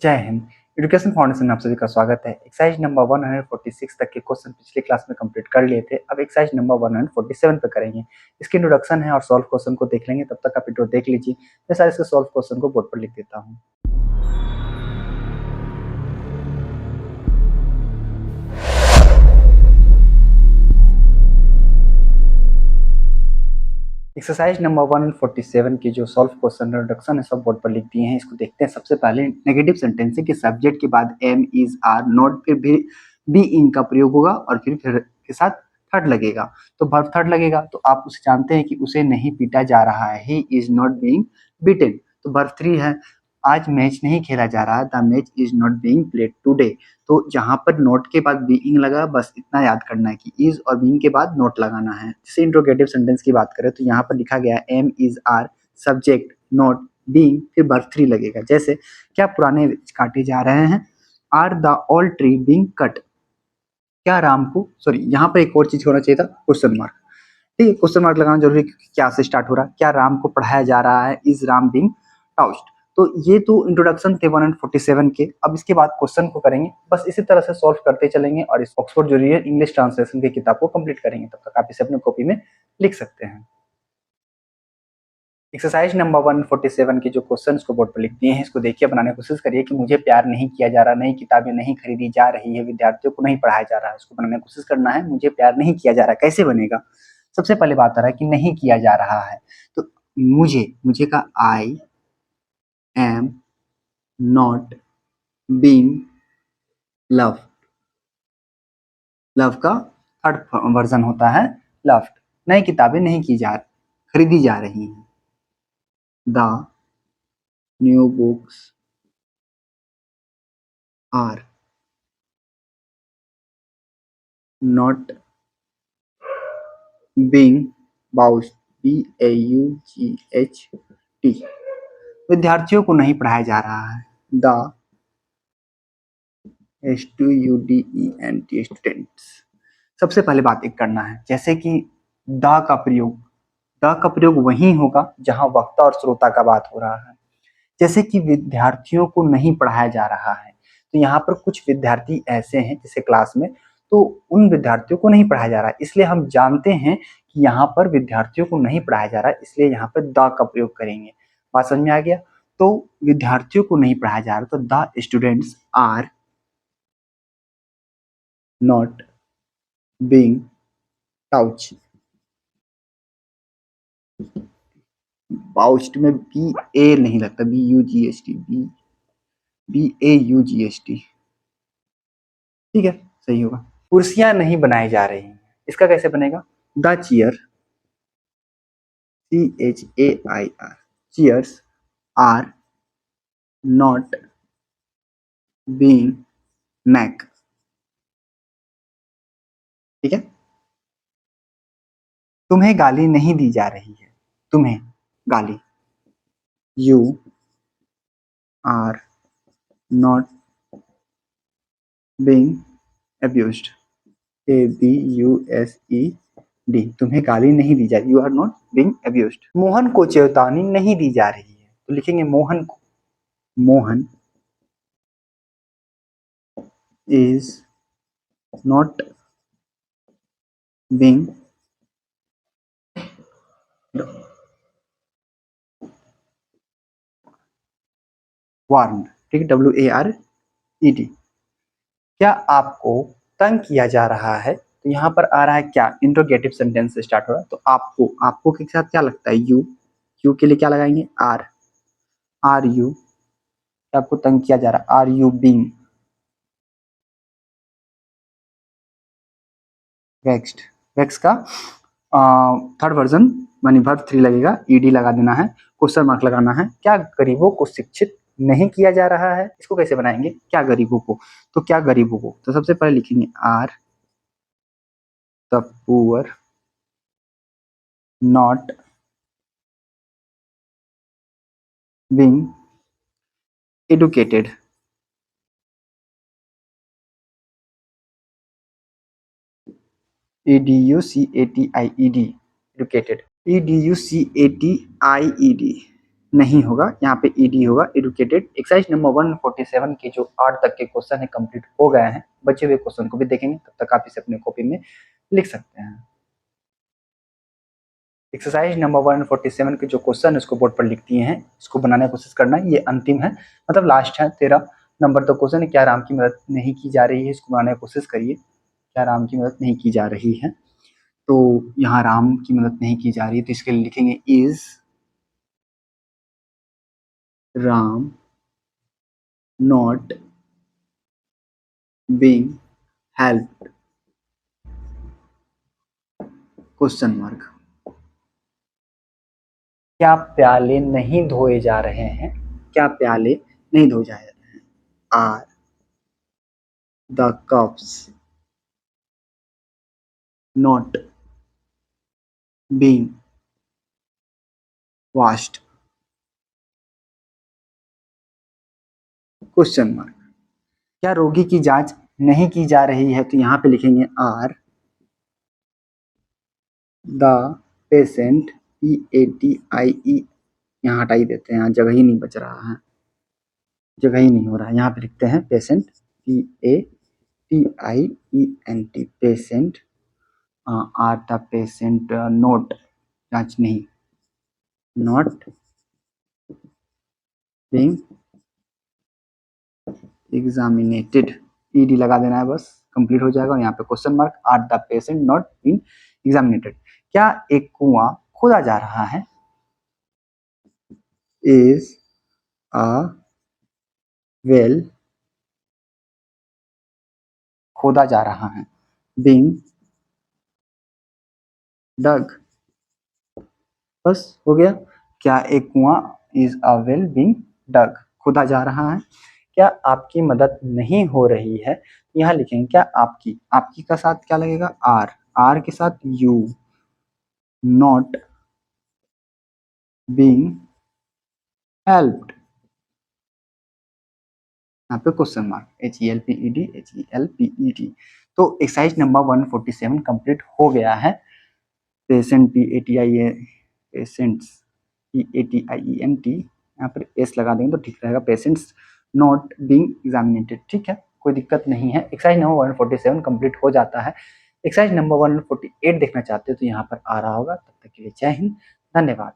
जय Hind. Education foundation में आप सभी का स्वागत है। एक्सरसाइज नंबर 146 तक के क्वेश्चन पिछले क्लास में कंप्लीट कर लिए थे। अब एक्सरसाइज नंबर 147 पे करेंगे। इसकी इंट्रोडक्शन है और सॉल्व क्वेश्चन को देख लेंगे। तब तक आप वीडियो देख लीजिए। मैं सारे इसके सॉल्व क्वेश्चन को बोर्ड पर लिख देता हूँ। एक्सरसाइज नंबर 147 की जो सॉल्व क्वेश्चन इंट्रोडक्शन है सब बोर्ड पर लिख दिए हैं। इसको देखते हैं। सबसे पहले नेगेटिव सेंटेंस है कि सब्जेक्ट के बाद एम इज आर नॉट फिर भी बी इन का प्रयोग होगा और फिर के साथ थर्ड लगेगा। तो वर्ब थर्ड लगेगा तो आप उसे जानते हैं कि उसे नहीं पीटा जा रहा है। He is not being beaten. तो वर्ब थ्री है आज मैच नहीं खेला जा रहा। The match is not being played today. तो जहां पर नोट के बाद बीइंग लगा बस इतना याद करना है कि इज और बीइंग के बाद नोट लगाना है। जैसे इंट्रोगेटिव सेंटेंस की बात करें तो यहाँ पर लिखा गया am is are subject not being फिर वर्ब थ्री लगेगा। जैसे क्या पुराने वृक्ष काटे जा रहे हैं। Are the old tree being cut. क्या राम को सॉरी यहाँ पर एक और चीज होना चाहिए था क्वेश्चन मार्क। ठीक है, क्वेश्चन मार्क लगाना जरूरी है। क्या से स्टार्ट हो रहा है। क्या राम को पढ़ाया जा रहा है। इज राम बीइंग टाउस्ड। तो ये तो इंट्रोडक्शन थे 147 के। अब इसके बाद क्वेश्चन को करेंगे। बस इसी तरह से सॉल्व करते चलेंगे और इस ऑक्सफोर्ड जूनियर इंग्लिश ट्रांसलेशन की किताब को कंप्लीट करेंगे। तब तक आप इसे अपनी कॉपी में लिख सकते हैं। एक्सरसाइज नंबर 147 के जो क्वेश्चन को बोर्ड पर लिख दिए हैं इसको देखिए, बनाने की कोशिश करिए कि मुझे प्यार नहीं किया जा रहा, नई किताबें नहीं खरीदी जा रही है, विद्यार्थियों को नहीं पढ़ाया जा रहा है। इसको बनाने की कोशिश करना है। मुझे प्यार नहीं किया जा रहा, कैसे बनेगा। सबसे पहले बात आ रहा है कि नहीं किया जा रहा है। तो मुझे का I am not being love. Love का थर्ड वर्जन होता है लव्ड। नई किताबें नहीं खरीदी जा रही हैं। The new books are not being bought. BAUGHT। विद्यार्थियों को नहीं पढ़ाया जा रहा है। The STUDENT students. सबसे पहले बात एक करना है जैसे कि द का प्रयोग वहीं होगा जहां वक्ता और श्रोता का बात हो रहा है। जैसे कि विद्यार्थियों को नहीं पढ़ाया जा रहा है तो यहाँ पर कुछ विद्यार्थी ऐसे हैं जैसे क्लास में, तो उन विद्यार्थियों को नहीं पढ़ाया जा रहा है। इसलिए हम जानते हैं कि यहाँ पर विद्यार्थियों को नहीं पढ़ाया जा रहा है, इसलिए यहाँ पर द का प्रयोग करेंगे। बात समझ में आ गया। तो विद्यार्थियों को नहीं पढ़ाया जा रहा तो the students are not being taught. Bought में BA नहीं लगता, BAUGHT। ठीक है, सही होगा। कुर्सियां नहीं बनाई जा रही हैं, इसका कैसे बनेगा। The chair CHAIR chairs are not being made. ठीक है। तुम्हें गाली नहीं दी जा रही है। तुम्हें गाली you are not being abused. ABUSED। तुम्हें गाली नहीं दी जा रही। You are not being abused. Mohan को चेतावनी नहीं दी जा रही है तो लिखेंगे मोहन को। Mohan is not being warned. ठीक है, WARED। क्या आपको तंग किया जा रहा है। तो यहाँ पर आ रहा है क्या, इंट्रोगेटिव सेंटेंस से स्टार्ट हो रहा है। तो आपको के साथ क्या लगता है यू के लिए क्या लगाएंगे आर यू। आपको तंग किया जा रहा है। Are you being vexed. Vex का थर्ड वर्जन मानी वर्ब थ्री लगेगा। ED लगा देना है। क्वेश्चन मार्क लगाना है। क्या गरीबों को शिक्षित नहीं किया जा रहा है। इसको कैसे बनाएंगे, क्या गरीबों को। तो क्या गरीबों को, तो सबसे पहले लिखेंगे are the poor not being educated. EDUCATIED educated. EDUCATIED। नहीं होगा, यहाँ पे ईडी होगा, एडुकेटेड। एक्सरसाइज नंबर 147 के जो 8 तक के क्वेश्चन है कंप्लीट हो गए हैं। बचे हुए क्वेश्चन को भी देखेंगे, तब तक आप इसे अपने कॉपी में लिख सकते हैं। एक्सरसाइज नंबर 147 के जो क्वेश्चन है उसको बोर्ड पर लिख दिए हैं, इसको बनाने की कोशिश करना है। ये अंतिम है, मतलब लास्ट है। 13 नंबर तो क्वेश्चन है, क्या राम की मदद नहीं की जा रही है, इसको बनाने की कोशिश करिए। क्या राम की मदद नहीं की जा रही है, तो यहाँ राम की मदद नहीं की जा रही है, तो इसके लिए लिखेंगे is Ram not being helped, question mark. क्या प्याले नहीं धोए जा रहे हैं, क्या प्याले नहीं धोए जा रहे हैं, are the cups not being washed, question mark. क्या रोगी की जांच नहीं की जा रही है, तो यहाँ पे लिखेंगे आर द पेशेंट, PATIE, यहाँ हटा ही देते हैं, यहाँ जगह ही नहीं बच रहा है, जगह ही नहीं हो रहा है, यहाँ पे लिखते हैं patient, PATIENT, patient. Are the patient note, जांच नहीं, नॉट बीइंग एग्जामिनेटेड, ईडी लगा देना है बस, कंप्लीट हो जाएगा। और यहाँ पे question mark, are the patient not being examinated. क्या एक कुआं खोदा जा रहा है, इज अ वेल खोदा जा रहा है, बीइंग डग, बस हो गया। क्या एक कुआं, इज अ वेल बीइंग डग, खोदा जा रहा है। क्या आपकी मदद नहीं हो रही है, यहाँ लिखेंगे क्या आपकी, आपकी का साथ क्या लगेगा, आर, आर के साथ यू, नॉट बीइंग हेल्प्ड, यहाँ पे क्वेश्चन मार्क, HELPED। तो एक्सरसाइज नंबर 147 कंप्लीट हो गया है। पेशेंट, PATIE, पेशेंट्स, PATIENT, यहाँ पर एस लगा देंगे तो ठीक रहेगा, पेशेंट्स नॉट बीइंग एग्जामिनेटेड, ठीक है, कोई दिक्कत नहीं है। एक्सरसाइज नंबर 147 कंप्लीट हो जाता है। एक्सरसाइज नंबर 148 देखना चाहते हो तो यहाँ पर आ रहा होगा। तब तक के लिए जय हिंद, धन्यवाद।